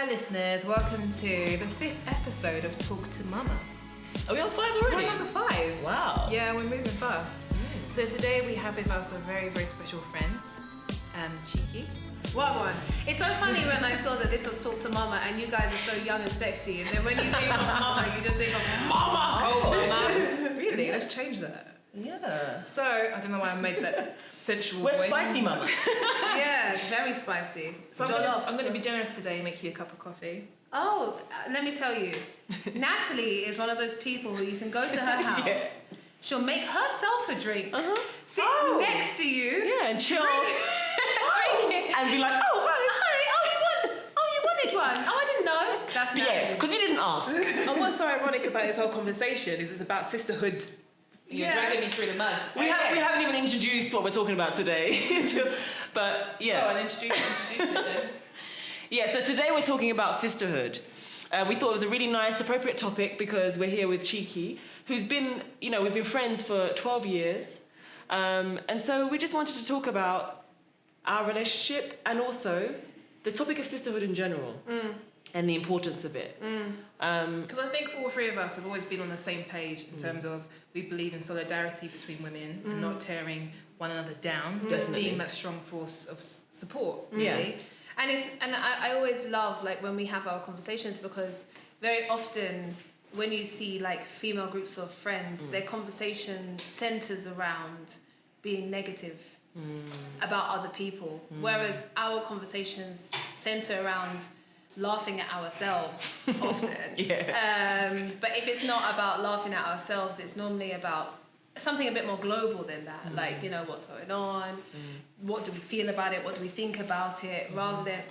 Hi listeners, welcome to the 5th episode of Talk to Mama. Are we on 5 already? We're on number 5. Wow. Yeah, we're moving fast. So today we have with us a very, very special friend, Cheeky. What one? It's so funny when I saw that this was Talk to Mama and you guys are so young and sexy, and then when you think of Mama, you just think of Mama! Oh, Mama. Really? Let's change that. Yeah. So, I don't know why I made that sensual We're voice. spicy mamas. Yeah, very spicy. So I'm going to be generous today and make you a cup of coffee. Oh, let me tell you, Natalie is one of those people who you can go to her house, Yes. she'll make herself a drink, sit next to you, Yeah, and chill. drink it, And be like, oh, hi. you wanted one. Oh, I didn't know. That's Yeah, Natalie. because you didn't ask. And what's so ironic about this whole conversation is it's about sisterhood. You're dragging me through the mud. We haven't even introduced what we're talking about today. But yeah. Oh, and introduce it then. Yeah, so today we're talking about sisterhood. We thought it was a really nice, appropriate topic because we're here with Cheeky, who's been, we've been friends for 12 years. And so we just wanted to talk about our relationship and also the topic of sisterhood in general and the importance of it. Because I think all three of us have always been on the same page in terms of we believe in solidarity between women and not tearing one another down, but being that strong force of support. Really. Yeah. And I always love like when we have our conversations, because very often when you see like female groups of friends, their conversation centers around being negative about other people, whereas our conversations center around laughing at ourselves often. But if it's not about laughing at ourselves, it's normally about something a bit more global than that, like, what's going on, what do we feel about it, what do we think about it, rather than,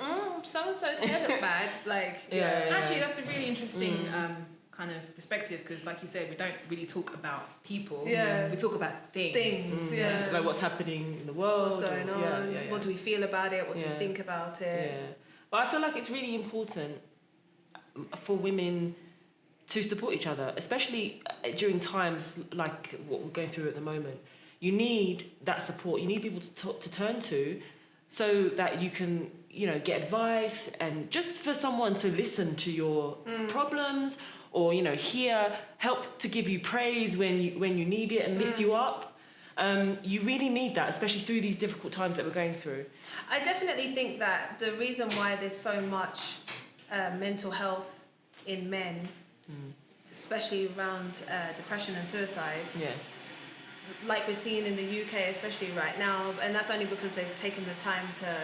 so-and-so's hair look bad, like, Actually, that's a really interesting kind of perspective, because like you said, we don't really talk about people, we talk about things. Like what's happening in the world. What's going on, what do we feel about it, what do we think about it. Yeah. But I feel like it's really important for women to support each other, especially during times like what we're going through at the moment. You need that support. You need people to turn to, so that you can, get advice, and just for someone to listen to your problems, or help to give you praise when you need it and lift you up. You really need that, especially through these difficult times that we're going through. I definitely think that the reason why there's so much mental health in men, especially around depression and suicide, like we're seeing in the UK, especially right now, and that's only because they've taken the time to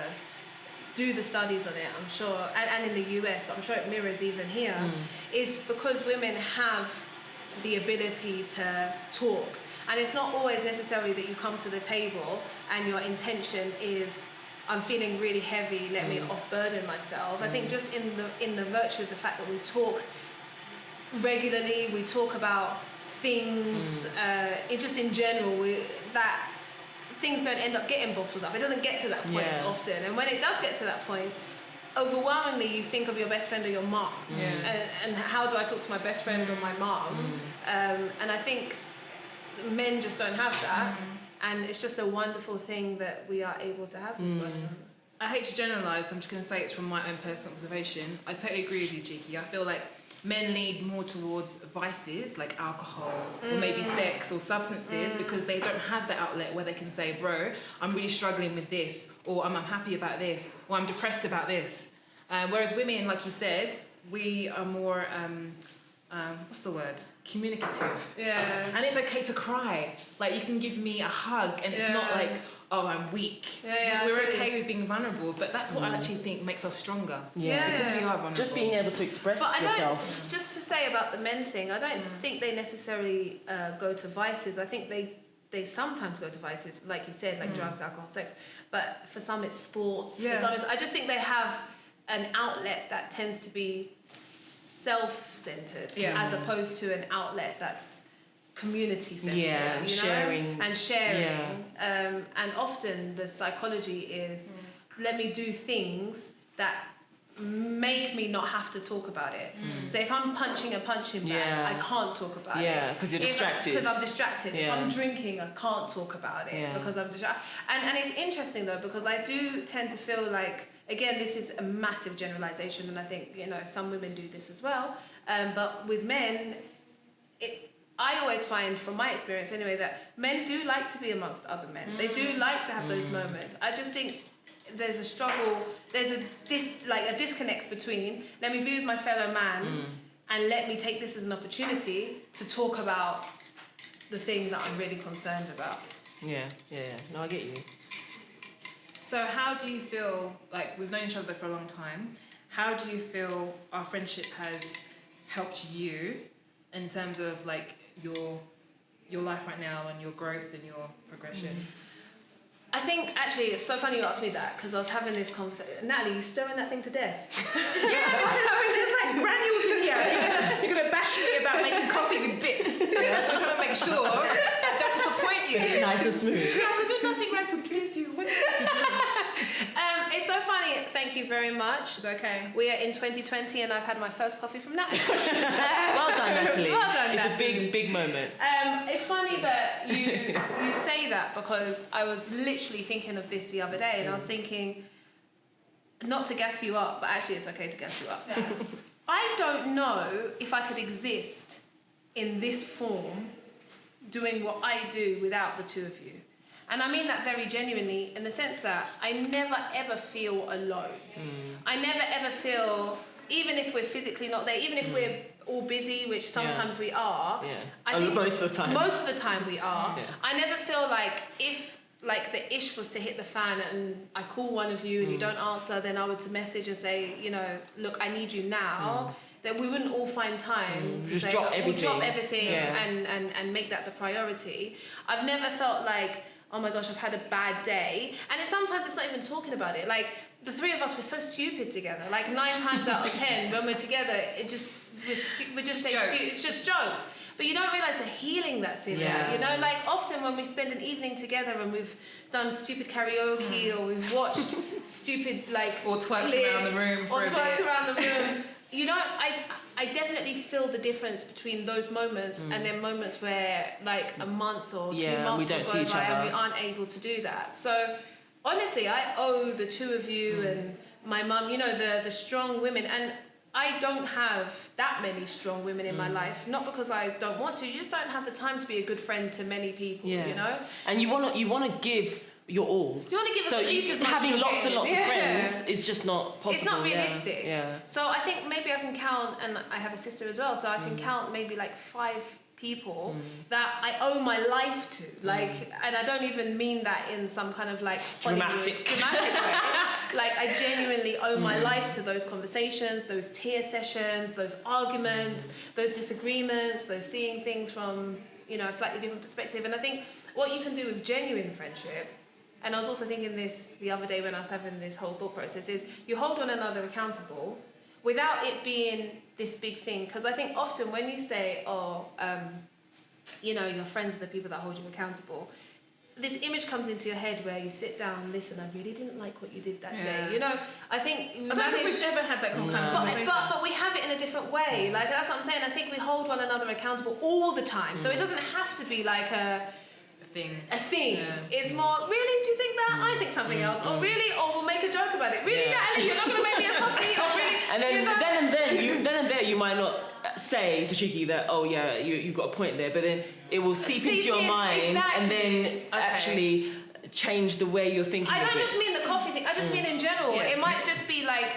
do the studies on it, I'm sure, and in the US, but I'm sure it mirrors even here, is because women have the ability to talk. And it's not always necessarily that you come to the table and your intention is, I'm feeling really heavy, let me off-burden myself. I think just in the virtue of the fact that we talk regularly, we talk about things, just in general, that things don't end up getting bottled up. It doesn't get to that point often. And when it does get to that point, overwhelmingly you think of your best friend or your mom. And how do I talk to my best friend or my mom? And I think men just don't have that, and it's just a wonderful thing that we are able to have with one another. I hate to generalise, I'm just going to say it's from my own personal observation. I totally agree with you, Cheeky. I feel like men lead more towards vices like alcohol or maybe sex or substances because they don't have the outlet where they can say, bro, I'm really struggling with this, or I'm unhappy about this, or I'm depressed about this. Whereas women, like you said, we are more... what's the word? Communicative. And it's okay to cry. Like, you can give me a hug and it's not like, oh, I'm weak. We're okay with being vulnerable, but that's what I actually think makes us stronger. Because we are vulnerable. Just being able to express But yourself. just to say about the men thing, I don't think they necessarily go to vices. I think they sometimes go to vices, like you said, like drugs, alcohol, sex. But for some it's sports. For some I just think they have an outlet that tends to be self-centered as opposed to an outlet that's community-centered, sharing. And sharing. And often the psychology is, let me do things that make me not have to talk about it. So if I'm punching a punching bag, I can't talk about it. Yeah, because you're distracted. Because I'm distracted. If I'm drinking, I can't talk about it because I'm distracted. And it's interesting though, because I do tend to feel like again, this is a massive generalization, and I think, you know, some women do this as well. But with men, I always find, from my experience anyway, that men do like to be amongst other men. They do like to have those moments. I just think there's a struggle, there's a disconnect between, let me be with my fellow man and let me take this as an opportunity to talk about the thing that I'm really concerned about. Yeah. No, I get you. So how do you feel, like, we've known each other for a long time, how do you feel our friendship has helped you in terms of, like, your life right now and your growth and your progression? I think, actually, it's so funny you asked me that, because I was having this conversation. Natalie, you stirring that thing to death? There's like granules in here. You're gonna bash me about making coffee with bits. Yeah, so I'm trying to make sure I don't disappoint you. It's nice and smooth. Yeah, I'm gonna do nothing right to please you. What do you want to do? It's so funny. Thank you very much. It's okay. We are in 2020 and I've had my first coffee from Natalie. Well done, Natalie. Well done, It's Natalie. a big moment. It's funny that you say that, because I was literally thinking of this the other day, and I was thinking, not to gas you up, but actually it's okay to gas you up. Yeah. I don't know if I could exist in this form doing what I do without the two of you. And I mean that very genuinely, in the sense that I never ever feel alone. I never ever feel, even if we're physically not there, even if we're all busy, which sometimes we are. Yeah. I think most of the time. Most of the time we are. Yeah. I never feel like, if like the ish was to hit the fan and I call one of you and you don't answer, then I would to message and say, you know, look, I need you now. That we wouldn't all find time to just say, drop we'll everything. drop everything Yeah. and make that the priority. I've never felt like, oh my gosh, I've had a bad day. And sometimes it's not even talking about it. Like, the three of us, we're so stupid together. Like, 9 times out of 10, when we're together, we just say Jokes. it's just jokes. But you don't realise the healing that's in there. You know, like, often when we spend an evening together and we've done stupid karaoke or we've watched stupid, like, Or twerked clips, around the room for or a twerked bit. around the room. You don't. I definitely feel the difference between those moments and then moments where, like, a month or 2 months we don't will see go each by and other. we aren't able to do that. So honestly, I owe the two of you and my mum, you know, the strong women. And I don't have that many strong women in my life, not because I don't want to. You just don't have the time to be a good friend to many people. You know. And you wanna give your all. You want to give us So at least as much having as lots and you're lots of getting. friends is just not possible. It's not realistic. Yeah. So I think maybe I can count, and I have a sister as well, so I can count maybe like 5 people that I owe my life to. Like, and I don't even mean that in some kind of like Dramatic. dramatic way. Like, I genuinely owe my life to those conversations, those tear sessions, those arguments, those disagreements, those seeing things from, you know, a slightly different perspective. And I think what you can do with genuine friendship, and I was also thinking this the other day when I was having this whole thought process, is you hold one another accountable without it being this big thing. Because I think often when you say, you know, your friends are the people that hold you accountable, this image comes into your head where you sit down, listen, I really didn't like what you did that day. You know, I think I don't think we've ever had that kind of conversation. but we have it in a different way. Like, that's what I'm saying. I think we hold one another accountable all the time. So it doesn't have to be like a thing. Yeah. It's more, really, do you think that? I think something else. Or really, or we'll make a joke about it. Really, Natalie, you're not going to make me a coffee? Or really, And then, you know? then and there, you might not say to Chiki that, oh yeah, you've got a point there, but then it will seep into your mind and then actually change the way you're thinking. I don't of it. just mean the coffee thing. I just mean in general. Yeah. It might just be like,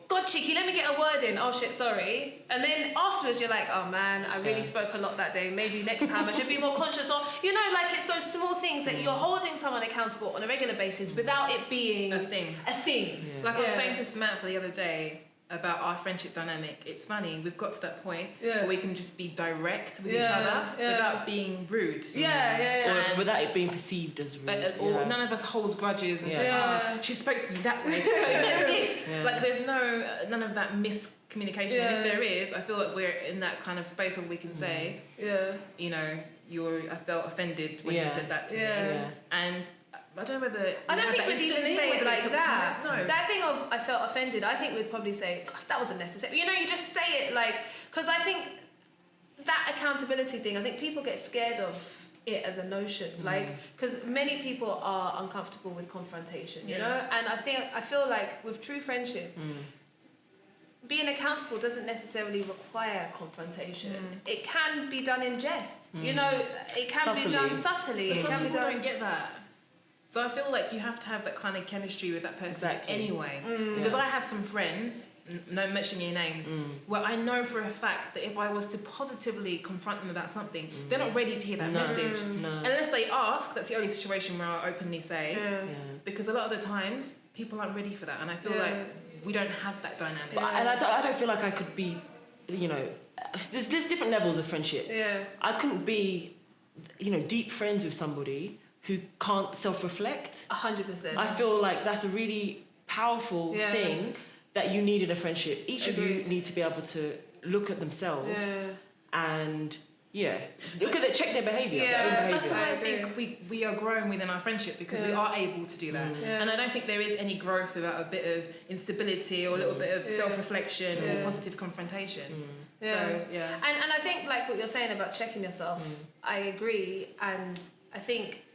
God, Chiki, let me get a word in. Oh shit, sorry. And then afterwards, you're like, oh man, I really spoke a lot that day. Maybe next time I should be more conscious. Or, you know, like, it's those small things that you're holding someone accountable on a regular basis without it being A thing. Yeah. Like I was saying to Samantha the other day about our friendship dynamic, it's funny, we've got to that point where we can just be direct with each other without being rude. Or without it being perceived as rude. Or none of us holds grudges and say, oh, she spoke to me that way, so it meant this. Like, there's none of that miscommunication. And if there is, I feel like we're in that kind of space where we can say, you know, I felt offended when you said that to me. And I don't know whether... I don't think we'd even say it like that. No. That thing of, I felt offended, I think we'd probably say, that wasn't necessary. You know, you just say it like... Because I think that accountability thing, I think people get scared of it as a notion, like, because many people are uncomfortable with confrontation, you know, and I feel like with true friendship, being accountable doesn't necessarily require confrontation. It can be done in jest, you know, it can be done subtly. But some people don't get that. So I feel like you have to have that kind of chemistry with that person anyway. Because I have some friends, no mentioning your names, where I know for a fact that if I was to positively confront them about something, they're not ready to hear that message. Unless they ask, that's the only situation where I'll openly say. Because a lot of the times, people aren't ready for that. And I feel like we don't have that dynamic. But and I don't feel like I could be, you know, there's different levels of friendship. I couldn't be, you know, deep friends with somebody who can't self-reflect. 100%. I feel like that's a really powerful thing that you need in a friendship. Each of you need to be able to look at themselves and check their behaviour. That's why I think we are growing within our friendship, because we are able to do that. And I don't think there is any growth without a bit of instability or a little bit of self-reflection or positive confrontation. So, And I think, like what you're saying about checking yourself, I agree. And I think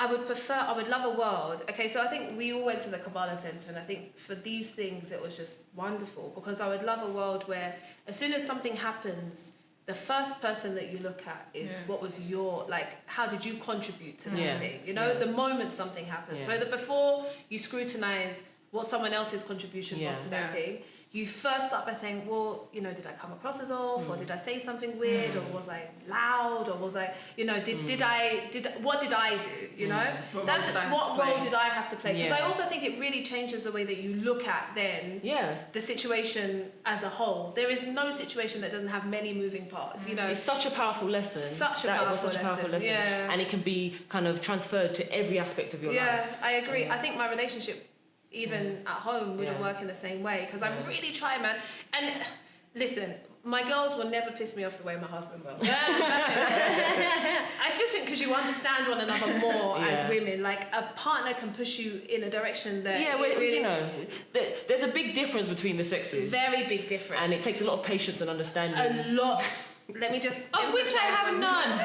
I would love a world. Okay, so I think we all went to the Kabbalah Center, and I think for these things it was just wonderful, because I would love a world where as soon as something happens, the first person that you look at is what was your, like, how did you contribute to that thing? You know, the moment something happens. So that before you scrutinize what someone else's contribution was to that thing, you first start by saying, well, you know, did I come across as off, or did I say something weird, or was I loud, or was I, you know, what did I do, you know? What role did I have to play? Because I also think it really changes the way that you look at then the situation as a whole. There is no situation that doesn't have many moving parts, you know? It's such a powerful lesson. Such a powerful lesson. Yeah. And it can be kind of transferred to every aspect of your life. Yeah, I agree. I think my relationship, even at home, wouldn't work in the same way, because I'm really trying, man. And listen, my girls will never piss me off the way my husband will. I just think because you understand one another more as women, like a partner can push you in a direction that really, you know, there's a big difference between the sexes. Very big difference. And it takes a lot of patience and understanding. A lot. Let me just... Of which I have none.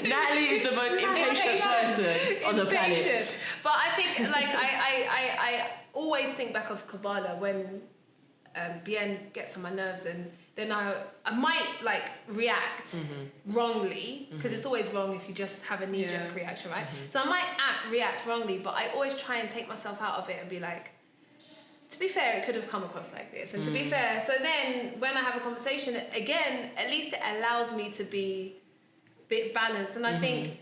Natalie is the most impatient person on the planet. But I think, like, I always think back of Kabbalah when Bien gets on my nerves, and then I might, like, react wrongly, because it's always wrong if you just have a knee-jerk reaction, right? So I might react wrongly, but I always try and take myself out of it and be like, to be fair, it could have come across like this. And to be fair, so then when I have a conversation, again, at least it allows me to be a bit balanced. And I think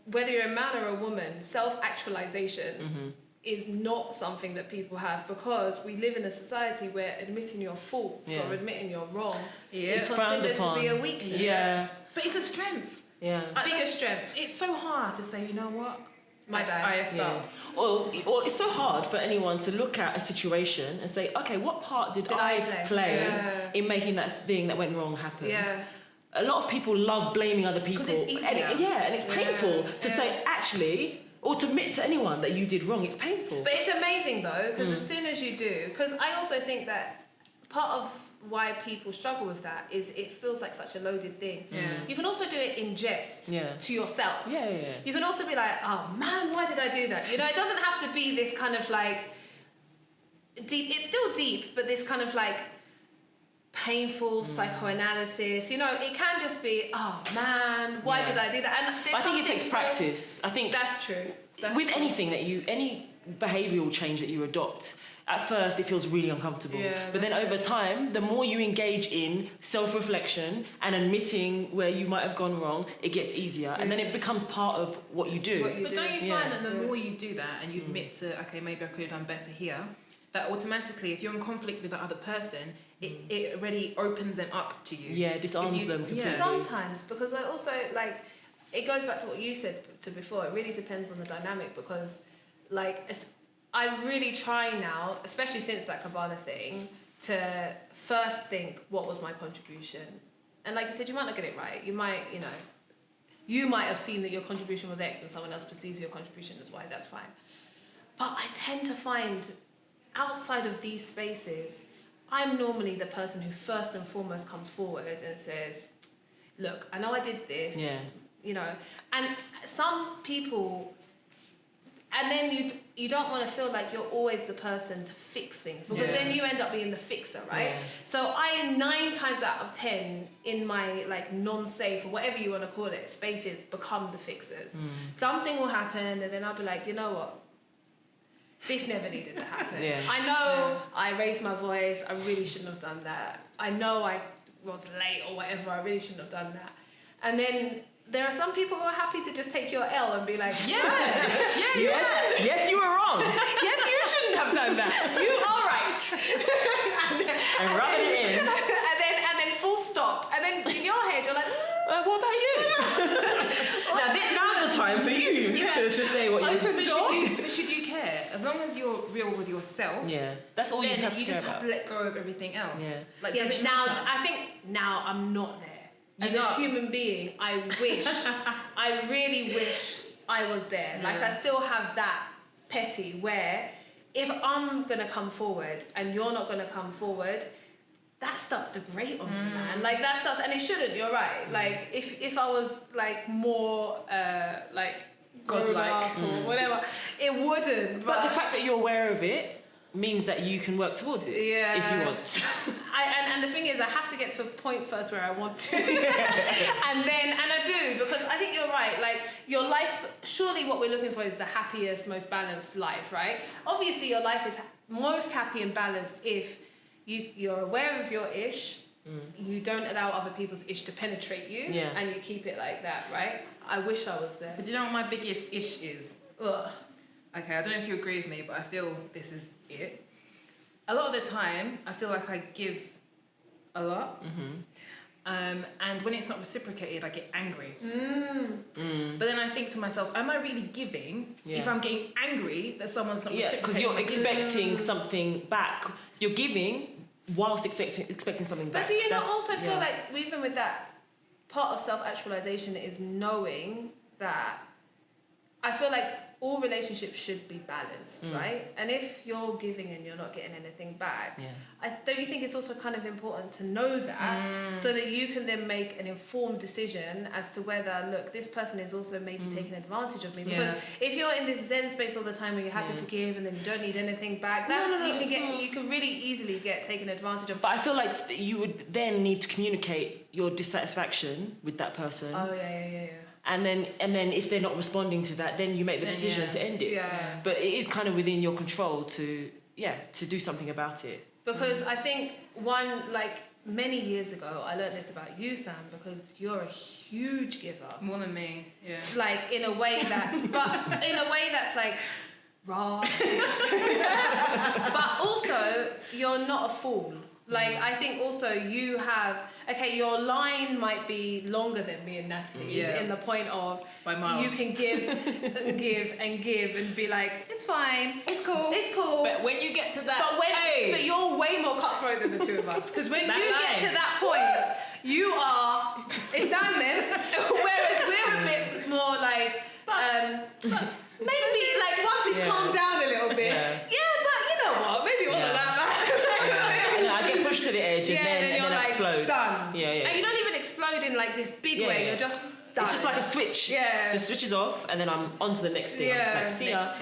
whether you're a man or a woman, self-actualization is not something that people have, because we live in a society where admitting your faults or admitting you're wrong is considered to be a weakness. Yeah. But it's a strength. Yeah. Biggest strength. It's so hard to say, you know what? My bad. I effed up. Or it's so hard for anyone to look at a situation and say, okay, what part did I play in making that thing that went wrong happen? Yeah. A lot of people love blaming other people. Because it's easier. And it's painful to say, actually, or to admit to anyone that you did wrong. It's painful. But it's amazing, though, because as soon as you do, because I also think that part of why people struggle with that is it feels like such a loaded thing. You can also do it in jest to yourself. You can also be like, oh man, why did I do that? You know, it doesn't have to be this kind of like deep, it's still deep, but this kind of like painful psychoanalysis, you know, it can just be, oh man, why did I do that? And I think it takes practice. I think that's true. With anything any behavioural change that you adopt, at first it feels really uncomfortable, but then over time, the more you engage in self-reflection and admitting where you might have gone wrong, it gets easier, and then it becomes part of what you do. But don't you find that the more you do that and you admit to, okay, maybe I could have done better here, that automatically, if you're in conflict with the other person, it already opens them up to you. Yeah, disarms them completely. Sometimes, because I also, like, it goes back to what you said to before, it really depends on the dynamic, because, like, I really try now, especially since that Kabbalah thing, to first think, what was my contribution? And like you said, you might not get it right. You might have seen that your contribution was X and someone else perceives your contribution as Y, that's fine. But I tend to find, outside of these spaces, I'm normally the person who first and foremost comes forward and says, look, I know I did this. Yeah. You know, and some people, and then you don't want to feel like you're always the person to fix things, because then you end up being the fixer, right? Yeah. So I 9 times out of 10 in my like non-safe or whatever you want to call it spaces become the fixers. Something will happen and then I'll be like, you know what? This never needed to happen. I know I raised my voice. I really shouldn't have done that. I know I was late or whatever. I really shouldn't have done that. And then there are some people who are happy to just take your L and be like, yes, you were wrong. Yes, you shouldn't have done that. You are right. and rub it in. And then full stop. And then in your head, you're like, what about you? Now's the time for you to say what you think. But should you care? As long as you're real with yourself. Yeah, that's all you have to care about. You just have to let go of everything else. Yeah. Like, I think now I'm not there. As a human being, I really wish I was there. Like, I still have that petty where if I'm going to come forward and you're not going to come forward, that starts to grate on me, man. Like, that starts, and it shouldn't, you're right. Like, if I was, like, more, like, godlike or whatever, it wouldn't. But the fact that you're aware of it means that you can work towards it if you want. And the thing is, I have to get to a point first where I want to. and I do, because I think you're right. Like, your life, surely what we're looking for is the happiest, most balanced life, right? Obviously, your life is most happy and balanced if you're aware of your ish, you don't allow other people's ish to penetrate you, and you keep it like that, right? I wish I was there. But do you know what my biggest ish is? Ugh. Okay, I don't know if you agree with me, but I feel this is it. A lot of the time, I feel like I give a lot. And when it's not reciprocated, I get angry. But then I think to myself, am I really giving if I'm getting angry that someone's not reciprocating? Because you're expecting something back. You're giving whilst expecting something back. But do you not also feel like, even with that, part of self-actualization is knowing that I feel like all relationships should be balanced, right? And if you're giving and you're not getting anything back, don't you think it's also kind of important to know that so that you can then make an informed decision as to whether, look, this person is also maybe taking advantage of me? Because if you're in this zen space all the time where you're happy to give and then you don't need anything back, you can really easily get taken advantage of. But I feel like you would then need to communicate your dissatisfaction with that person. Oh, yeah. And then if they're not responding to that, then you make the decision to end it. Yeah. But it is kind of within your control to do something about it. Because I think many years ago, I learned this about you, Sam, because you're a huge giver. More than me, yeah. Like, in a way that's like, raw. But also, you're not a fool. Like, I think also you have, your line might be longer than me and Natalie's in the point of you can give and give and give and be like, it's fine, it's cool. But when you get to that, but you're way more cutthroat than the two of us, because when you get to that point, it's done then. Whereas we're a bit more like, maybe like once we've calmed down a little bit, but you know what, maybe it wasn't that bad. I get pushed to the edge and then I explode. Done. Yeah. And you don't even explode in like this big way. You're just done. It's just like a switch. Yeah. Just switches off and then I'm on to the next thing. I'm just like, see ya.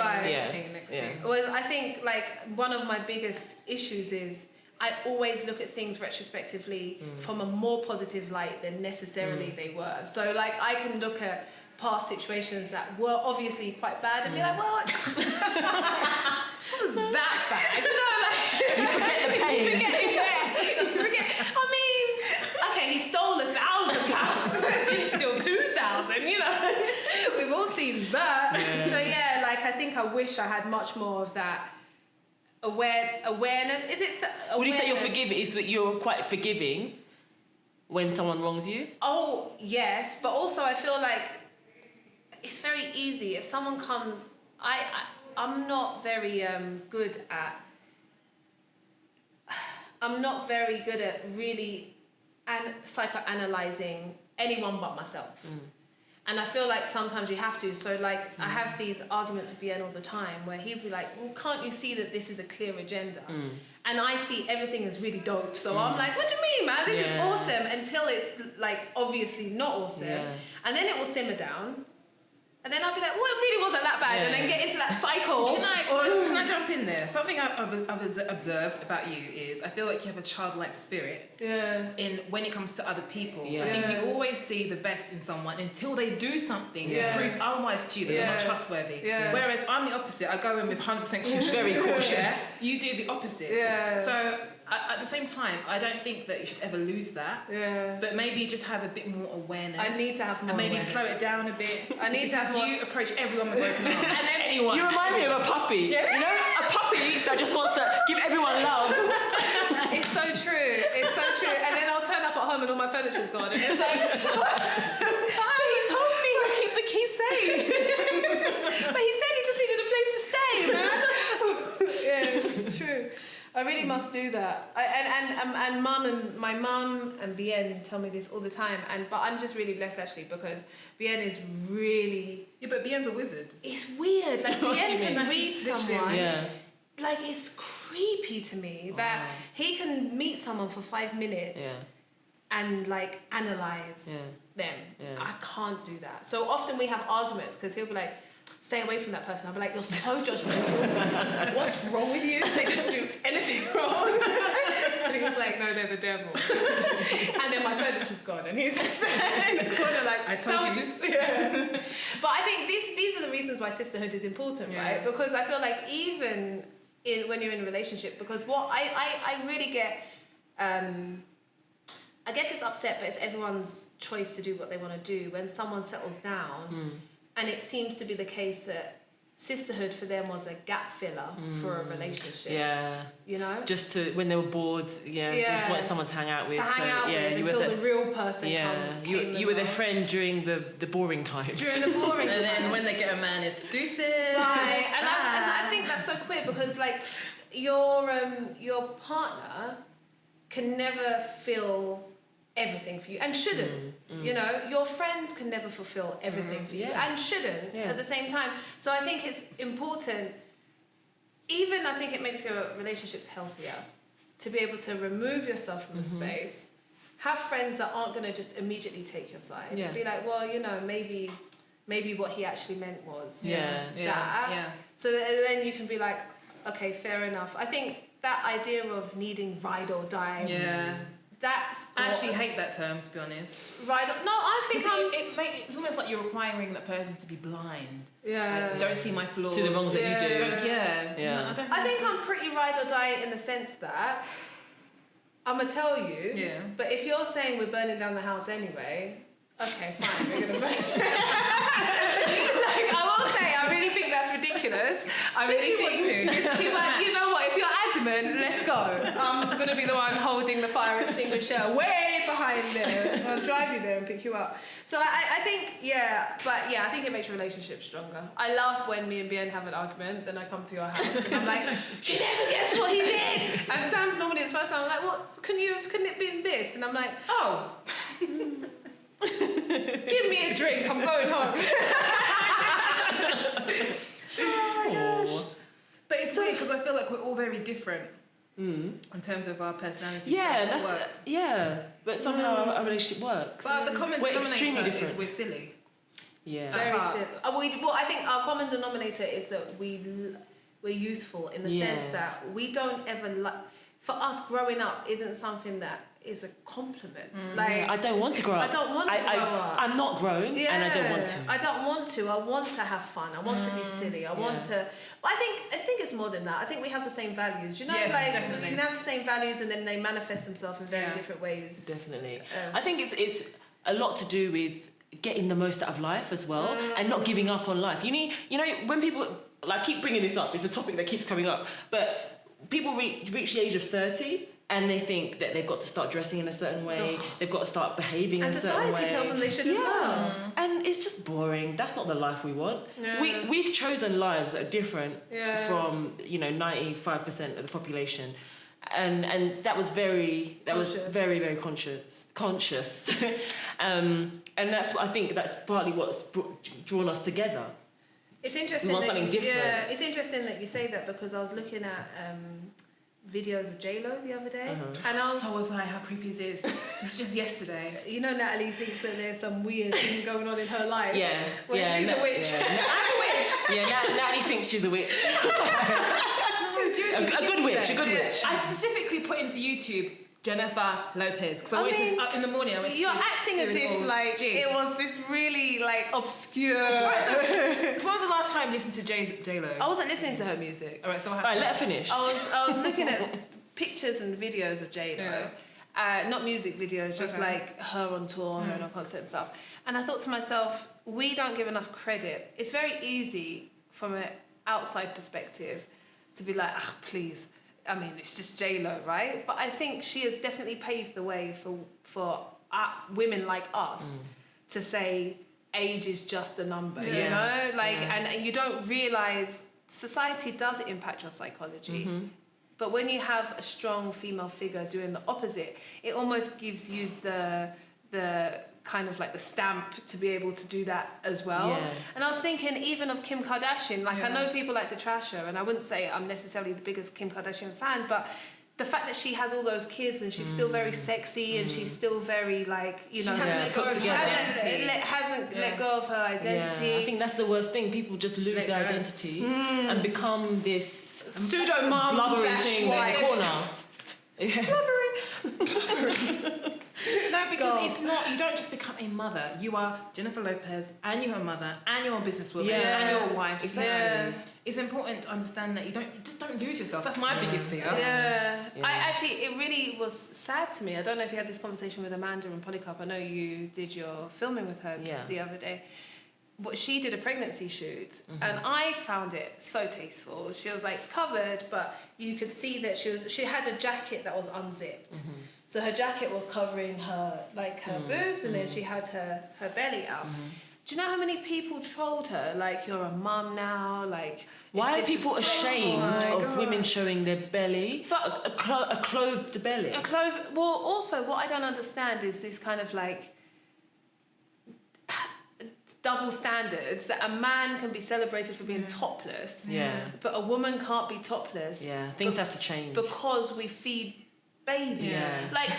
Next thing. Whereas I think like one of my biggest issues is I always look at things retrospectively from a more positive light than necessarily they were. So like I can look at past situations that were obviously quite bad and be like, well, it wasn't that bad. You forget the pain. You forget. I mean, okay, he stole £1,000. It's still 2,000. You know, we've all seen that. Yeah. So I think I wish I had much more of that awareness. Is it? Would you say you're forgiving? Is that you're quite forgiving when someone wrongs you? Oh yes, but also I feel like it's very easy if someone comes. I'm not very good at. I'm not very good at really psychoanalyzing anyone but myself. And I feel like sometimes you have to. So like I have these arguments with Bien all the time where he'd be like, well, can't you see that this is a clear agenda? And I see everything as really dope. So I'm like, what do you mean, man? This is awesome, until it's like obviously not awesome. And then it will simmer down. And then I'll be like, well, it really wasn't that bad. And then get into that cycle. Can I jump in there? Something I've observed about you is I feel like you have a childlike spirit in when it comes to other people. I think you always see the best in someone until they do something to prove otherwise to you that they're not trustworthy. Whereas I'm the opposite. I go in with 100% She's very cautious. You do the opposite. So at the same time, I don't think that you should ever lose that. But maybe just have a bit more awareness. I need to have more and maybe awareness. slow it down a bit. I need to have you approach everyone with open arms. And then anyone. You remind me of a puppy. You know, a puppy that just wants to give everyone love. It's so true. It's so true. And then I'll turn up at home and all my furniture's gone. And it's like, but he told me to keep the keys safe. But he said he just needed a place to stay, man. It's true. I really must do that. And my mum and Bien tell me this all the time. But I'm just really blessed actually because Bien is really. Yeah, but Bien's a wizard. It's weird. Like Bien can read someone. Yeah. Like it's creepy to me that he can meet someone for 5 minutes and like analyze them. I can't do that. So often we have arguments because he'll be like, stay away from that person. I'll be like, you're so judgmental. What's wrong with you? They didn't do anything wrong. And he's like, no, they're the devil. And then my furniture's gone and he's just in the corner like, I told you. But I think these are the reasons why sisterhood is important, right? Because I feel like even when you're in a relationship, because what I really get, I guess it's upset, but it's everyone's choice to do what they want to do. When someone settles down, and it seems to be the case that sisterhood for them was a gap filler for a relationship. You know? Just to, when they were bored, they just wanted someone to hang out with. Until the real person came you were their friend during the boring times. During the boring times. And then when they get a man, it's deuces. Right. And I think that's so queer because like your partner can never feel everything for you and shouldn't. You know, your friends can never fulfill everything for you and shouldn't at the same time. So I think it's important, even I think it makes your relationships healthier to be able to remove yourself from the space, have friends that aren't going to just immediately take your side. Be like, well, you know, maybe what he actually meant was that. So then you can be like, okay, fair enough. I think that idea of needing ride or die. I actually hate that term, to be honest. Right. No, I think it's almost like you're requiring that person to be blind. Like, don't see my flaws. To the wrongs that you do. No, I think I'm pretty ride or die in the sense that I'm gonna tell you. Yeah. But if you're saying we're burning down the house anyway, okay, fine, we're gonna burn. I will say, I really think that's ridiculous. I really think he's like, you know what? If you're adamant, let's go. I'm gonna be the one holding the fire extinguisher way behind there. I'll drive you there and pick you up. So I think, I think it makes your relationship stronger. I love when me and Bien have an argument, then I come to your house and I'm like, you never guess what he did. And Sam's normally the first time I'm like, what? Couldn't it have been this? And I'm like, oh. Give me a drink, I'm going home. Oh my gosh. But it's weird because I feel like we're all very different in terms of our personalities. But somehow our relationship works. But the common we're extremely denominator different. is we're silly. Very silly. Well, I think our common denominator is that we're youthful in the sense that we don't ever for us growing up isn't something that is a compliment. Like I don't want to grow up. I don't want to grow up. I'm not grown and I don't want to. I don't want to. I want to have fun. I want to be silly. I want to. But I think it's more than that. I think we have the same values. You know, definitely. we can have the same values and then they manifest themselves in very different ways. Definitely. I think it's a lot to do with getting the most out of life as well and not giving up on life. You know, when people keep bringing this up, it's a topic that keeps coming up, but people reach the age of 30 and they think that they've got to start dressing in a certain way, they've got to start behaving in a certain way. And society tells them they should as well. And it's just boring. That's not the life we want. We've chosen lives that are different from 95% of the population. And that was very very conscious. And that's what I think that's partly what's drawn us together. It's interesting. We want something different. Yeah, it's interesting that you say that because I was looking at videos of J-Lo the other day, and I was. So was I. How creepy is this? It's just yesterday. You know, Natalie thinks that there's some weird thing going on in her life. Yeah, she's a witch. Yeah. I'm a witch. Yeah, Natalie thinks she's a witch. No, seriously. A good witch. I specifically put into YouTube Jennifer Lopez because I waited up in the morning. You're acting as if like it was this really like obscure. Right, so when was the last time you listened to J-Lo? I wasn't listening to her music. All right, so what All right, happened? let her finish. I was looking at pictures and videos of J-Lo. Yeah. Not music videos, just like her on tour, her on concert and stuff. And I thought to myself, we don't give enough credit. It's very easy from an outside perspective to be like, please. I mean, it's just J-Lo, right? But I think she has definitely paved the way for women like us to say age is just a number, you know? Like, and you don't realise society does impact your psychology. But when you have a strong female figure doing the opposite, it almost gives you the kind of like the stamp to be able to do that as well. Yeah. And I was thinking even of Kim Kardashian, like I know people like to trash her, and I wouldn't say I'm necessarily the biggest Kim Kardashian fan, but the fact that she has all those kids and she's still very sexy and she's still very like, you know, she hasn't let go of her identity. Yeah. I think that's the worst thing. People just lose their identities and become this pseudo mom blubbering thing in the corner. No, because it's not, you don't just become a mother. You are Jennifer Lopez and you're a mother and you're a businesswoman and you're a wife. Exactly. Yeah. It's important to understand that you just don't lose yourself. That's my biggest fear. Yeah. I actually, it really was sad to me. I don't know if you had this conversation with Amanda and Polycarp. I know you did your filming with her the other day. But she did a pregnancy shoot and I found it so tasteful. She was like covered, but you could see that she had a jacket that was unzipped. So her jacket was covering her boobs and then she had her belly out. Do you know how many people trolled her? Like, you're a mum now, like... Why are people ashamed of women showing their belly? But a clothed belly? Well, also, what I don't understand is this kind of like... double standards that a man can be celebrated for being topless, but a woman can't be topless. Yeah, things have to change. Because we feed babies. Like,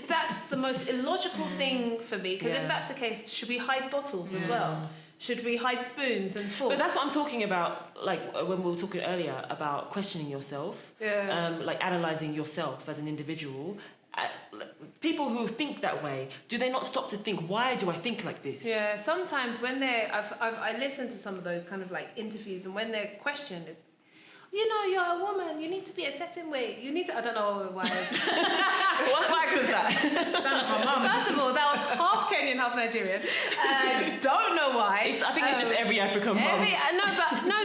that's the most illogical thing for me, because if that's the case, should we hide bottles as well? Should we hide spoons and forks? But that's what I'm talking about, like when we were talking earlier about questioning yourself, like analysing yourself as an individual. People who think that way, do they not stop to think, why do I think like this? Yeah, sometimes when I listened to some of those kind of like interviews, and when they're questioned, it's, you know, you're a woman, you need to be a certain way, you need to, I don't know why. What accent is that? Sound like my mum. First of all, that was half Kenyan, half Nigerian. Don't know why. I think it's just every African mum.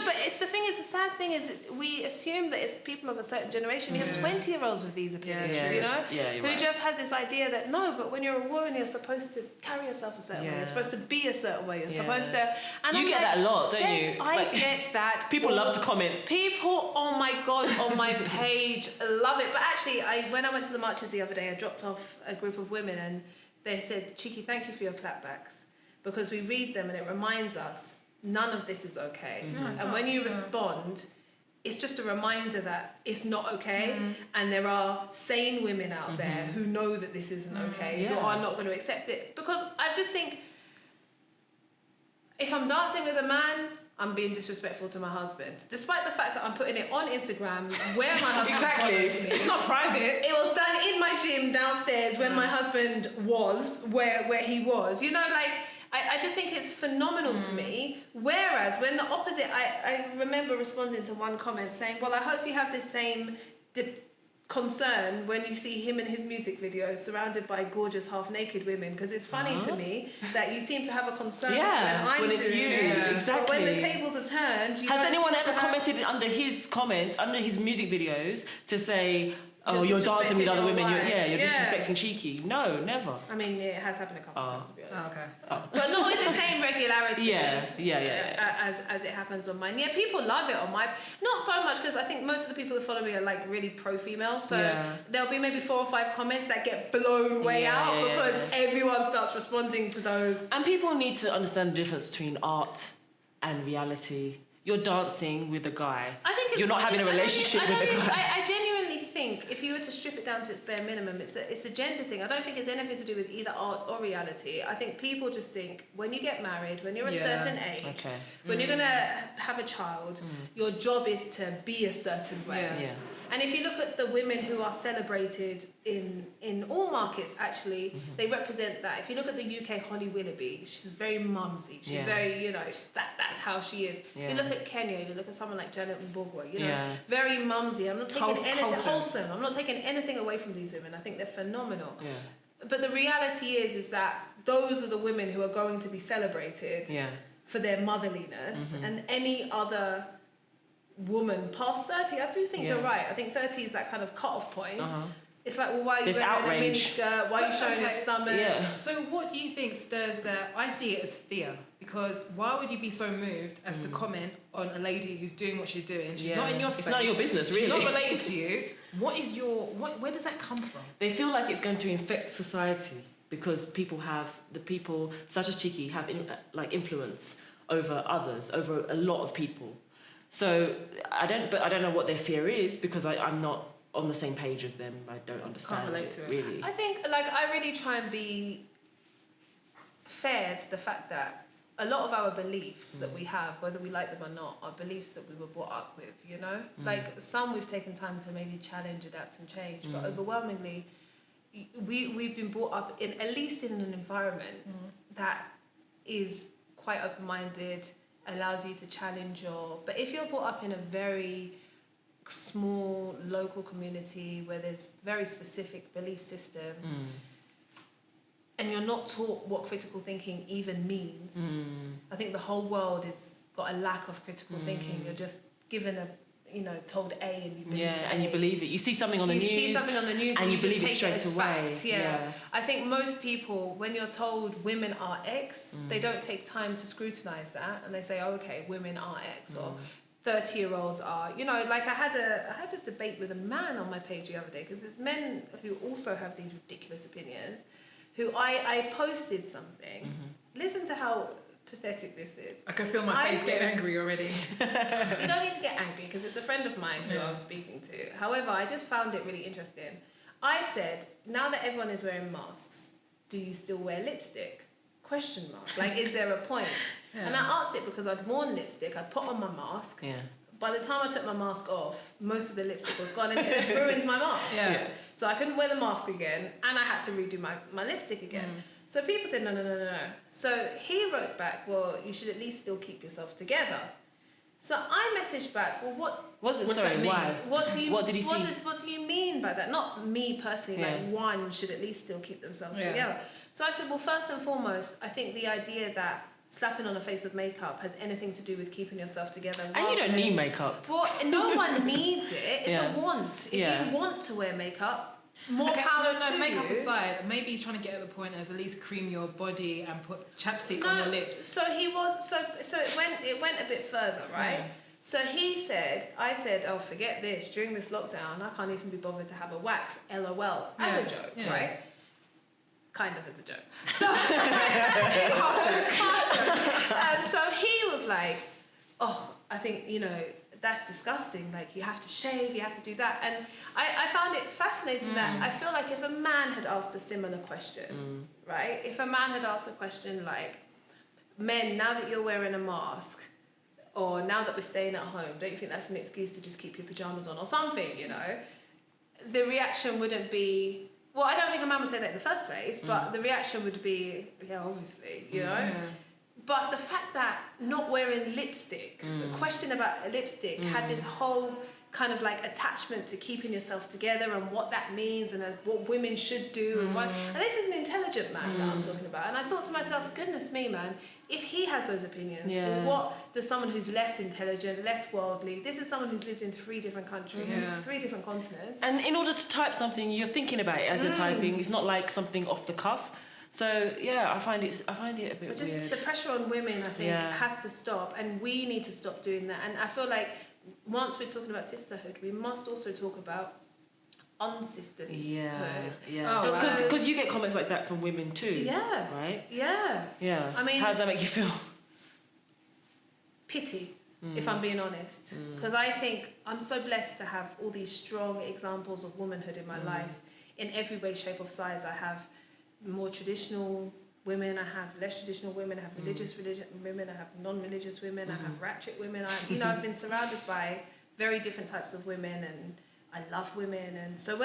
But it's the thing is, the sad thing is, we assume that it's people of a certain generation. You have 20-year-olds with these opinions, you know, who just has this idea that but when you're a woman, you're supposed to carry yourself a certain way. You're supposed to be a certain way. You're supposed to. And you get that a lot, don't you? I get that. People love to comment. People, oh my God, on my page love it. But actually, when I went to the marches the other day, I dropped off a group of women, and they said, "Cheeky, thank you for your clapbacks, because we read them and it reminds us none of this is okay." And when you respond, it's just a reminder that it's not okay, and there are sane women out there who know that this isn't okay, who are not going to accept it. Because I just think, if I'm dancing with a man, I'm being disrespectful to my husband, despite the fact that I'm putting it on Instagram where my husband follows me. It's not private. It was done in my gym downstairs when my husband was where he was. You know, like, I just think it's phenomenal to me. Whereas when the opposite, I remember responding to one comment saying, well, I hope you have this same concern when you see him in his music videos surrounded by gorgeous half-naked women, because it's funny to me that you seem to have a concern when I'm when it's doing you. it. Exactly. But when the tables are turned, has anyone ever commented under his music videos to say, Oh, you're dancing with other women. You're Yeah. disrespecting cheeky. No, never. I mean, it has happened a couple of times, to be honest. Okay. But not with the same regularity. Yeah. As it happens on mine. Yeah, people love it on mine. Not so much because I think most of the people that follow me are like really pro-female. So there'll be maybe 4 or 5 comments that get blown way out because everyone starts responding to those. And people need to understand the difference between art and reality. You're dancing with a guy. I think you're not having a relationship with a guy. I genuinely think if you were to strip it down to its bare minimum, it's a gender thing. I don't think it's anything to do with either art or reality. I think people just think when you get married, when you're a certain age, when you're gonna have a child, your job is to be a certain way. Yeah. And if you look at the women who are celebrated in all markets, actually, they represent that. If you look at the UK Holly Willoughby, she's very mumsy. She's very, that's how she is. Yeah. You look at Kenya, you look at someone like Janet Mbogwa, very mumsy. I'm not taking anything wholesome. I'm not taking anything away from these women. I think they're phenomenal. Yeah. But the reality is that those are the women who are going to be celebrated for their motherliness, and any other woman past 30, I do think you're right. I think 30 is that kind of cut-off point. It's like, well, why are you wearing a mini skirt? Why are you showing your stomach? Yeah. So what do you think stirs that? I see it as fear, because why would you be so moved as to comment on a lady who's doing what she's doing? She's not in your space. It's not your business, really. She's not related to you. Where does that come from? They feel like it's going to infect society because people such as Chiki have influence over others, over a lot of people. So I don't know what their fear is because I'm not on the same page as them. I don't understand. Can't relate to it. Really. I think I really try and be fair to the fact that a lot of our beliefs that we have, whether we like them or not, are beliefs that we were brought up with, Like some we've taken time to maybe challenge, adapt and change, but overwhelmingly we've been brought up in, at least in an environment that is quite open-minded, allows you to challenge but if you're brought up in a very small local community where there's very specific belief systems and you're not taught what critical thinking even means, I think the whole world has got a lack of critical thinking. You're just given told A and you believe A. And you believe it. You see something on the news and you believe it straight away. I think most people, when you're told women are X, they don't take time to scrutinise that and they say, oh, okay, women are X or 30-year-olds are, like I had a debate with a man on my page the other day because there's men who also have these ridiculous opinions who I posted something. Listen to how pathetic this is. I can feel my face get angry already. You don't need to get angry because it's a friend of mine who I was speaking to. However, I just found it really interesting. I said, now that everyone is wearing masks, do you still wear lipstick? ? Like, is there a point? And I asked it because I'd worn lipstick, I'd put on my mask. By the time I took my mask off, most of the lipstick was gone and it ruined my mask. So I couldn't wear the mask again and I had to redo my lipstick again. So people said, no. So he wrote back, well, you should at least still keep yourself together. So I messaged back, well, what did he see? What do you mean by that? Not me personally, like one should at least still keep themselves together. So I said, well, first and foremost, I think the idea that slapping on a face of makeup has anything to do with keeping yourself together. And you don't need makeup. Well, no one needs it. It's a want. If you want to wear makeup, more power to you. Makeup aside, maybe he's trying to get at the point as at least cream your body and put chapstick on your lips. So he was so it went a bit further, right? So I said, oh, forget this. During this lockdown, I can't even be bothered to have a wax, LOL, as a joke, right? Kind of as a joke. So, so he was like, oh, I think, that's disgusting. Like, you have to shave, you have to do that. And I found it fascinating that I feel like if a man had asked a similar question, right? If a man had asked a question like, men, now that you're wearing a mask, or now that we're staying at home, don't you think that's an excuse to just keep your pajamas on or something, The reaction wouldn't be, well, I don't think a man would say that in the first place, but the reaction would be, yeah, obviously, But the fact that not wearing lipstick, the question about lipstick had this whole kind of like attachment to keeping yourself together and what that means and as what women should do and this is an intelligent man that I'm talking about. And I thought to myself, goodness me, man, if he has those opinions, then what does someone who's less intelligent, less worldly, this is someone who's lived in 3 different countries, 3 different continents. And in order to type something, you're thinking about it as you're typing. It's not like something off the cuff. So yeah, I find it a bit but just weird. the pressure on women, I think, has to stop, and we need to stop doing that. And I feel like once we're talking about sisterhood, we must also talk about unsisterhood. Because you get comments like that from women too. Yeah. Right. Yeah. I mean, how does that make you feel? Pity, if I'm being honest, because I think I'm so blessed to have all these strong examples of womanhood in my life, in every way, shape, or size. I have more traditional women, I have less traditional women, I have religious women, I have non-religious women, I have ratchet women. I've been surrounded by very different types of women, and I love women. And so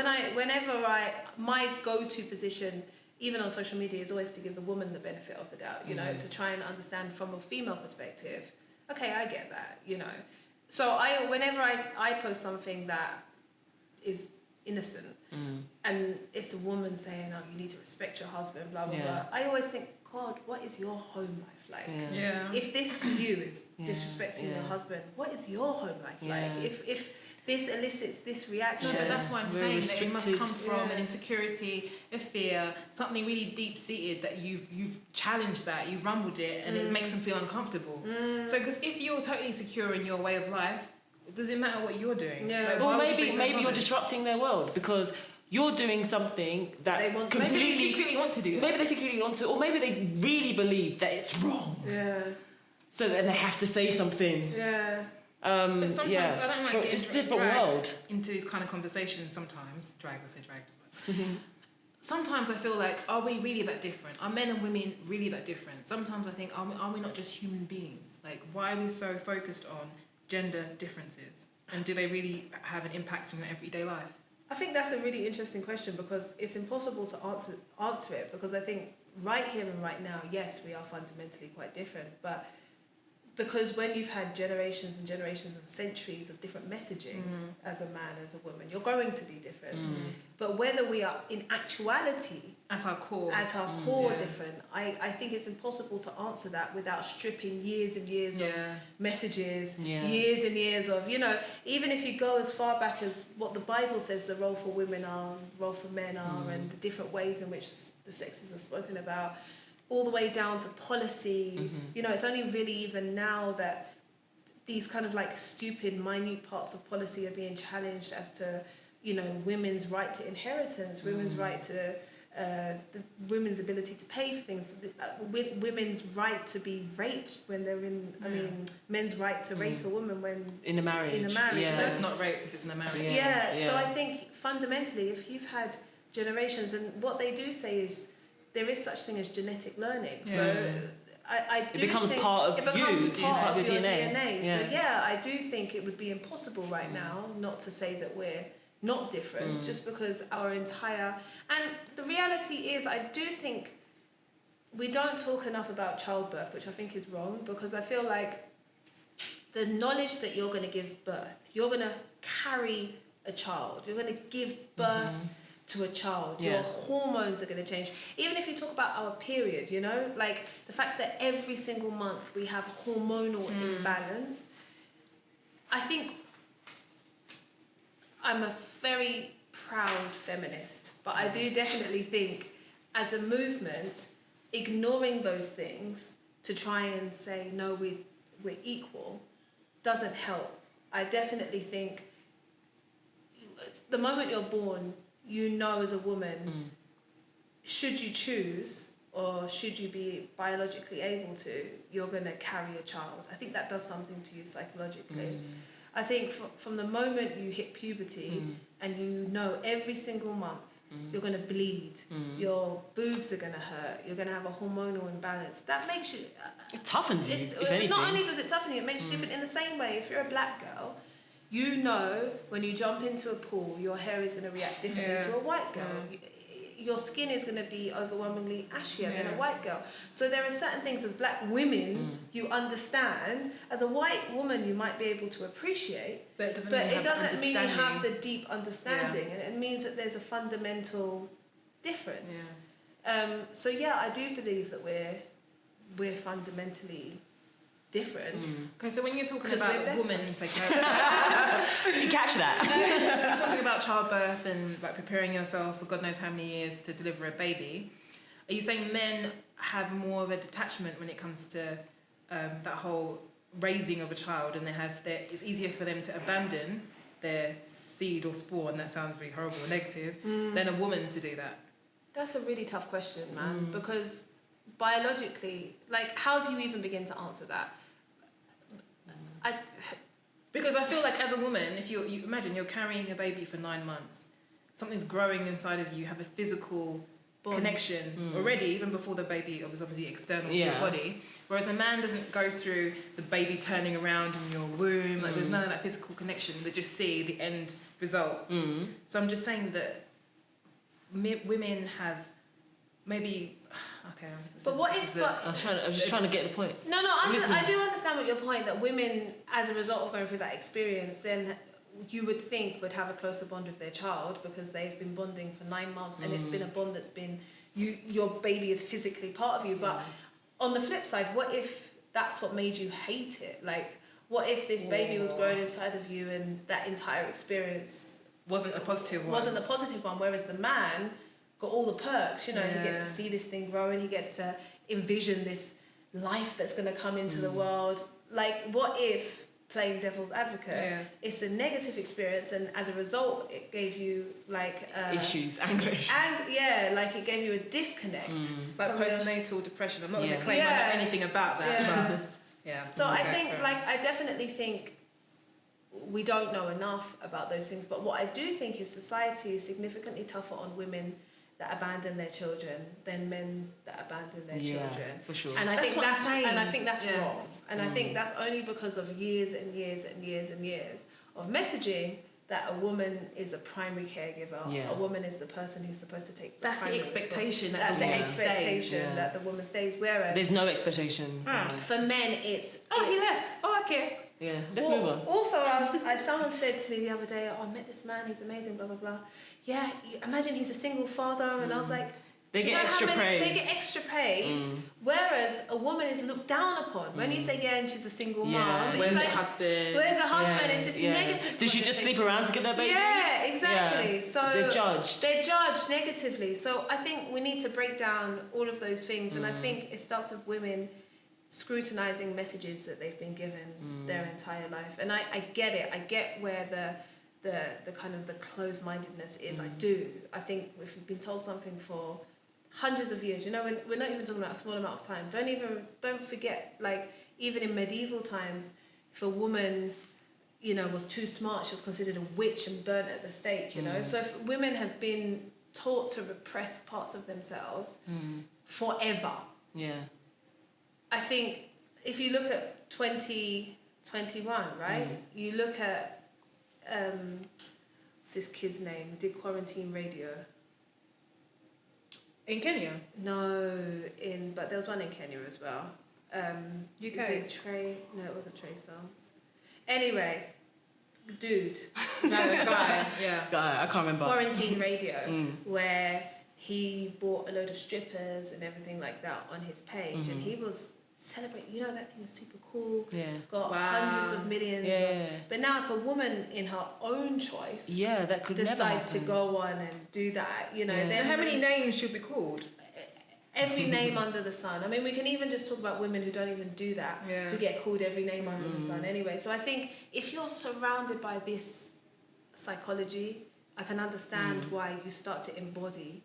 my go-to position, even on social media, is always to give the woman the benefit of the doubt, to try and understand from a female perspective. Okay, I get that, So whenever I post something that is innocent and it's a woman saying, oh, you need to respect your husband, blah blah blah, I always think, God, what is your home life like? If this to you is disrespecting your husband, what is your home life like? If this elicits this reaction. No, but that's why I'm saying that it must come from an insecurity, a fear, something really deep-seated that you've challenged that, you've rumbled it, and it makes them feel uncomfortable. So because if you're totally secure in your way of life, does it matter what you're doing? Well, maybe you're disrupting their world because you're doing something that they want completely... Maybe they secretly want to do that. Maybe they secretly want to, or maybe they really believe that it's wrong. So then they have to say something. But sometimes I don't like it's a getting different dragged world into these kind of conversations. Sometimes sometimes I feel like, are we really that different? Are men and women really that different? Sometimes I think, are we not just human beings? Like, why are we so focused on gender differences, and do they really have an impact on your everyday life? I think that's a really interesting question, because it's impossible to answer it, because I think right here and right now, yes, we are fundamentally quite different, but because when you've had generations and generations and centuries of different messaging as a man, as a woman, you're going to be different. But whether we are in actuality As our core different, I think it's impossible to answer that without stripping years and years of messages, years and years of, even if you go as far back as what the Bible says the role for women are, role for men are, and the different ways in which the sexes are spoken about, all the way down to policy. It's only really even now that these kind of like stupid, minute parts of policy are being challenged as to, women's right to inheritance, women's right to women's ability to pay for things, women's right to be raped when they're in, men's right to rape a woman when in a marriage. That's not rape if it's in a marriage. So I think fundamentally, if you've had generations, and what they do say is, there is such thing as genetic learning. So I do it becomes think part of it becomes you, part of your DNA. So I do think it would be impossible right now not to say that we're not different, just because our entire... And the reality is, I do think we don't talk enough about childbirth, which I think is wrong, because I feel like the knowledge that you're going to give birth, you're going to carry a child, you're going to give birth to a child, your hormones are going to change. Even if you talk about our period, like the fact that every single month we have hormonal imbalance, I think I'm a very proud feminist, but I do definitely think as a movement, ignoring those things to try and say, no, we're equal, doesn't help. I definitely think the moment you're born, as a woman, should you choose or should you be biologically able to, you're going to carry a child. I think that does something to you psychologically. I think from the moment you hit puberty and every single month you're going to bleed, your boobs are going to hurt, you're going to have a hormonal imbalance, that makes you... it toughens you, if anything. Not only does it toughen you, it makes you different in the same way. If you're a black girl, when you jump into a pool, your hair is going to react differently to a white girl. your skin is going to be overwhelmingly ashier than a white girl. So there are certain things as black women you understand. As a white woman, you might be able to appreciate, but it doesn't mean you have the deep understanding, and it means that there's a fundamental difference. So yeah, I do believe that we're fundamentally different. Okay, so when you're talking about a woman taking over, you catch that? you're talking about childbirth and like preparing yourself for God knows how many years to deliver a baby. Are you saying men have more of a detachment when it comes to that whole raising of a child, and it's easier for them to abandon their seed or spawn? That sounds really horrible and negative. Than a woman to do that. That's a really tough question, man, because biologically, like, how do you even begin to answer that? Because I feel like as a woman, if you imagine you're carrying a baby for 9 months, something's growing inside of you, you have a physical connection already, even before the baby was obviously external to your body. Whereas a man doesn't go through the baby turning around in your womb, like there's none of that physical connection. They just see the end result. So I'm just saying that women have maybe... Okay. But what if... I was just trying to get the point. No, I do understand what your point, that women, as a result of going through that experience, then you would think would have a closer bond with their child because they've been bonding for 9 months and it's been a bond that's been... your baby is physically part of you. But on the flip side, what if that's what made you hate it? Like, what if this baby was growing inside of you and that entire experience... Wasn't a positive one. Wasn't the positive one, whereas the man... got all the perks, he gets to see this thing growing, he gets to envision this life that's going to come into the world. Like, what if, playing devil's advocate, it's a negative experience, and as a result it gave you like issues, anger issues. Like it gave you a disconnect, like postnatal depression. I'm not going to claim I know anything about that, but so I think, like, I definitely think we don't know enough about those things, but what I do think is society is significantly tougher on women that abandon their children than men that abandon their children. For sure. And I think that's wrong. And I think that's only because of years and years and years and years of messaging that a woman is a primary caregiver. A woman is the person who's supposed to take that's the expectation. That's the expectation that the woman stays. Whereas there's no expectation. For men, it's he left. Oh, okay. Yeah, let's move on. Also, someone said to me the other day, I met this man, he's amazing, blah, blah, blah. Yeah, imagine he's a single father. And I was like... They get extra praise. They get extra praise, whereas a woman is looked down upon. When you say, and she's a single mom... Where's the husband? Where's the husband? It's this negative... Did she just sleep around to get that baby? Yeah, exactly. Yeah. So they're judged. They're judged negatively. So I think we need to break down all of those things. And I think it starts with women... scrutinizing messages that they've been given their entire life. And I get it. I get where the kind of the closed-mindedness is. I do. I think if you've been told something for hundreds of years, we're not even talking about a small amount of time. Don't forget, like, even in medieval times, if a woman, was too smart, she was considered a witch and burnt at the stake, So if women have been taught to repress parts of themselves forever. Yeah. I think if you look at 2021, right? You look at what's this kid's name? He did Quarantine Radio. In Kenya? No, but there was one in Kenya as well. UK? Was it Trey? No, it wasn't Trey Songz. Anyway, dude. No, the guy. Guy, I can't remember. Quarantine Radio, where he bought a load of strippers and everything like that on his page, and he was celebrating. That thing is super cool. Got hundreds of millions. But now, if a woman in her own choice, that could decides to go on and do that, So how many names should be called? Every name under the sun. I mean, we can even just talk about women who don't even do that, who get called every name under the sun anyway. So I think if you're surrounded by this psychology, I can understand why you start to embody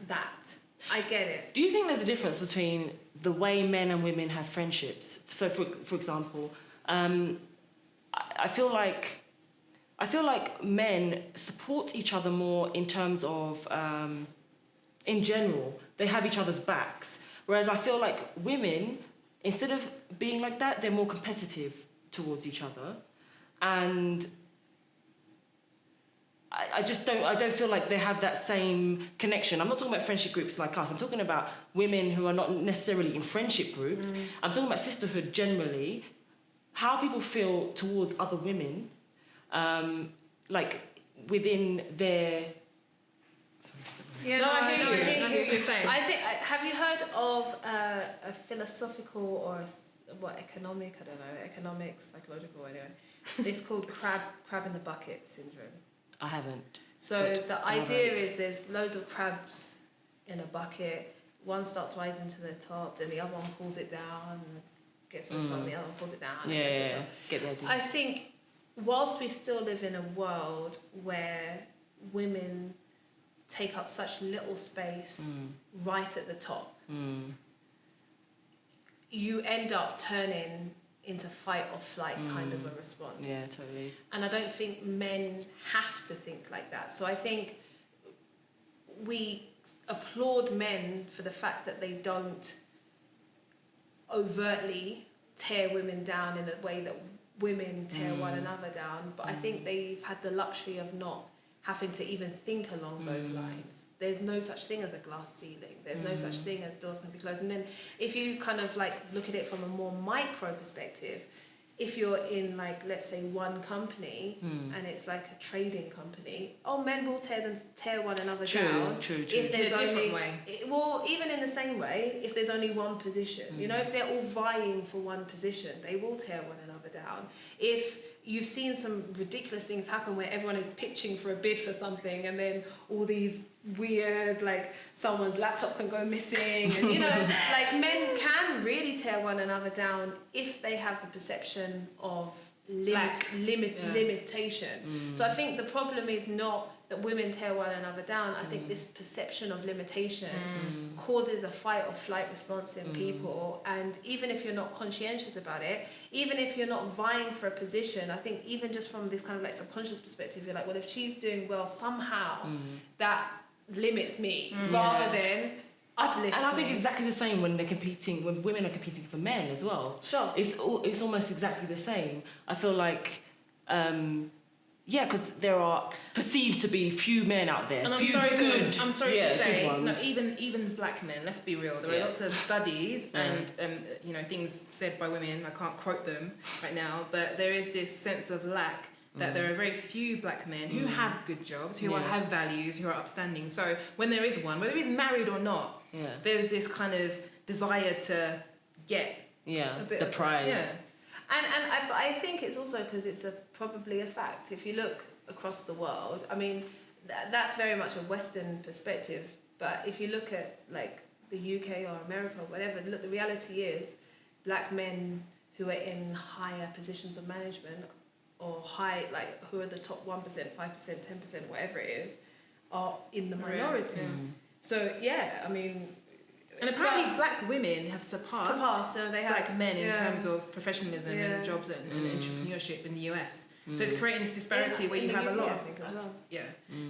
that. I get it. Do you think there's a difference between the way men and women have friendships? So, for example, I feel like men support each other more in terms of, in general, they have each other's backs. Whereas I feel like women, instead of being like that, they're more competitive towards each other. And I don't feel like they have that same connection. I'm not talking about friendship groups like us. I'm talking about women who are not necessarily in friendship groups. I'm talking about sisterhood generally. How people feel towards other women, like within their... Yeah, No, I hear you. I hear what you're saying. I think, have you heard of a philosophical or economic, I don't know, economics, psychological, anyway. It's called crab in the bucket syndrome. I haven't. So the idea is there's loads of crabs in a bucket. One starts rising to the top, then the other one pulls it down, gets to the top, and the other one pulls it down. Yeah, get the idea. I think whilst we still live in a world where women take up such little space right at the top, you end up turning into fight or flight kind of a response. Yeah, totally. And I don't think men have to think like that. So I think we applaud men for the fact that they don't overtly tear women down in a way that women tear one another down. But I think they've had the luxury of not having to even think along those lines. There's no such thing as a glass ceiling. There's no such thing as doors can be closed. And then if you kind of like look at it from a more micro perspective, if you're in like, let's say one company and it's like a trading company, men will tear one another down. True. If there's in a different only, way. well, even in the same way, if there's only one position, you know, if they're all vying for one position, they will tear one another down. If you've seen some ridiculous things happen where everyone is pitching for a bid for something and then all these weird, like someone's laptop can go missing and, you know, like men can really tear one another down if they have the perception of limitation. So I think the problem is not that women tear one another down. I think this perception of limitation causes a fight or flight response in people. And even if you're not conscientious about it, even if you're not vying for a position, I think even just from this kind of like subconscious perspective, you're like, well, if she's doing well, somehow that limits me rather than uplifts And I think me. exactly the same when women are competing for men as well. Sure. It's almost exactly the same. I feel like, because there are perceived to be few men out there. And I'm few sorry to good say, ones. no, even black men, let's be real, there are lots of studies and you know, things said by women, I can't quote them right now, but there is this sense of lack that there are very few black men who have good jobs, who have values, who are upstanding. So when there is one, whether he's married or not, there's this kind of desire to get the prize. Yeah. And I think it's also because it's probably a fact. If you look across the world, I mean, that's very much a Western perspective. But if you look at like the UK or America or whatever, look, the reality is black men who are in higher positions of management or who are the top 1%, 5%, 10%, whatever it is, are in the minority. So I mean, and apparently black women have surpassed they have black men in terms of professionalism and jobs and entrepreneurship in the US. So it's creating this disparity where you have a lot. I think as well.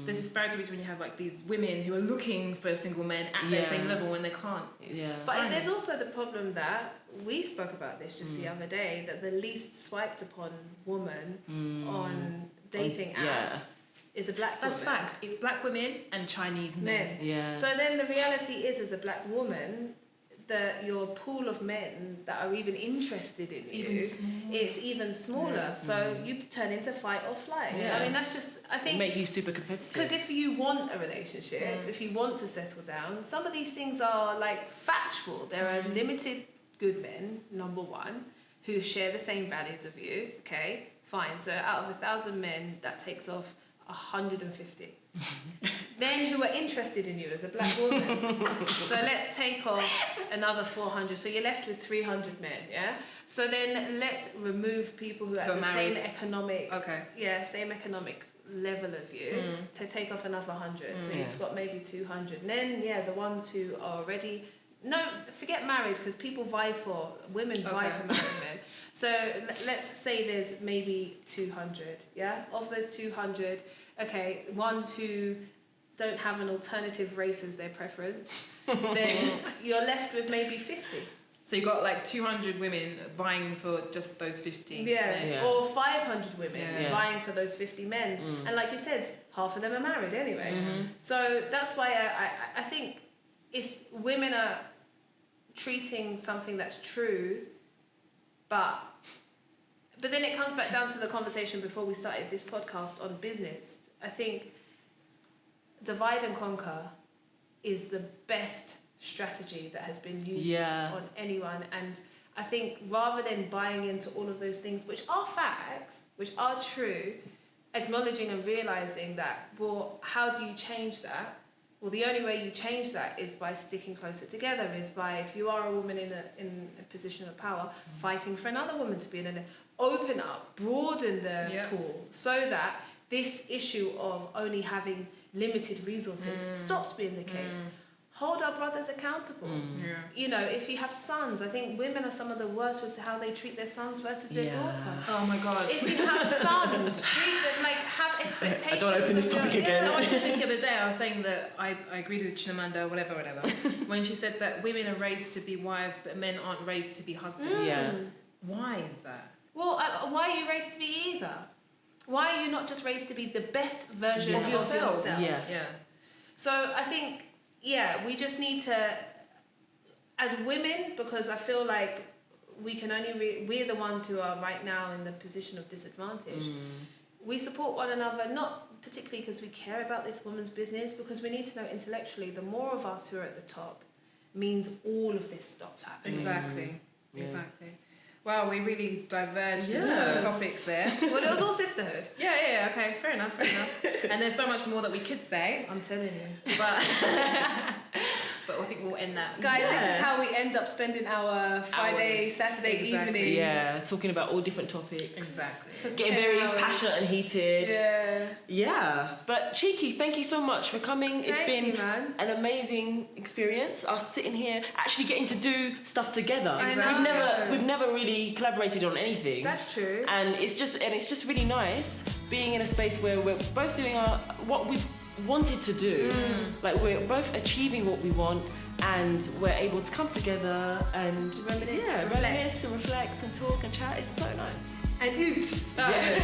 There's disparity between you have like these women who are looking for single men at their same level when they can't. But there's also the problem that we spoke about this just the other day, that the least swiped upon woman on dating apps is a black woman. That's fact. It's black women and Chinese men. So then the reality is, as a black woman, that your pool of men that are even interested in it's even smaller. So you turn into fight or flight. I mean, that's just, I think, make you super competitive. because if you want a relationship, if you want to settle down, some of these things are like factual. There are limited good men, number one, who share the same values of you. Okay, fine. So out of 1,000 men, that takes off 150. Then who are interested in you as a black woman. So let's take off another 400. So you're left with 300 men, So then let's remove people who are at the same economic, same economic level of you to take off another 100. So you've got maybe 200. And then the ones who are already, forget married, because women vie for married men. So let's say there's maybe 200, Of those 200, ones who don't have an alternative race as their preference, then you're left with maybe 50. So you got like 200 women vying for just those 50 men. Yeah, or 500 women Yeah. vying for those 50 men. And like you said, half of them are married anyway. So that's why I think it's women are treating something that's true, but then it comes back down to the conversation before we started this podcast on business. I think divide and conquer is the best strategy that has been used on anyone, and I think rather than buying into all of those things which are facts, which are true, acknowledging and realizing that, well, how do you change that? Well, the only way you change that is by sticking closer together, is by, if you are a woman in a position of power, fighting for another woman to be in open up, broaden the pool, so that this issue of only having limited resources stops being the case. Hold our brothers accountable. You know, if you have sons, I think women are some of the worst with how they treat their sons versus their daughter. Oh my God. If you have sons, treat them, like, have expectations. I don't want to open this topic again. No, I said this the other day. I was saying that I agreed with Chimamanda, whatever, when she said that women are raised to be wives, but men aren't raised to be husbands. Why is that? Well, why are you raised to be either? Why are you not just raised to be the best version of yourself? yourself? Yeah. So I think, we just need to, as women, because I feel like we can only, we're the ones who are right now in the position of disadvantage. We support one another, not particularly because we care about this woman's business, because we need to know intellectually the more of us who are at the top means all of this stops happening. Exactly. Wow, we really diverged in the topics there. Well, it was all sisterhood. Yeah, okay, fair enough. And there's so much more that we could say. I'm telling you. But I think we'll end that. Guys, this is how we end up spending our Friday, Saturday evenings. Yeah, talking about all different topics. Exactly. Getting very passionate and heated. Yeah. But Cheeky, thank you so much for coming. It's Thank you, been man. an amazing experience. Us sitting here, actually getting to do stuff together. Exactly. We've never really collaborated on anything. That's true. And it's just really nice being in a space where we're both doing what we've wanted to do. Like, we're both achieving what we want, and we're able to come together and reminisce, reminisce and reflect and talk and chat. It's so nice. And eat. Yeah.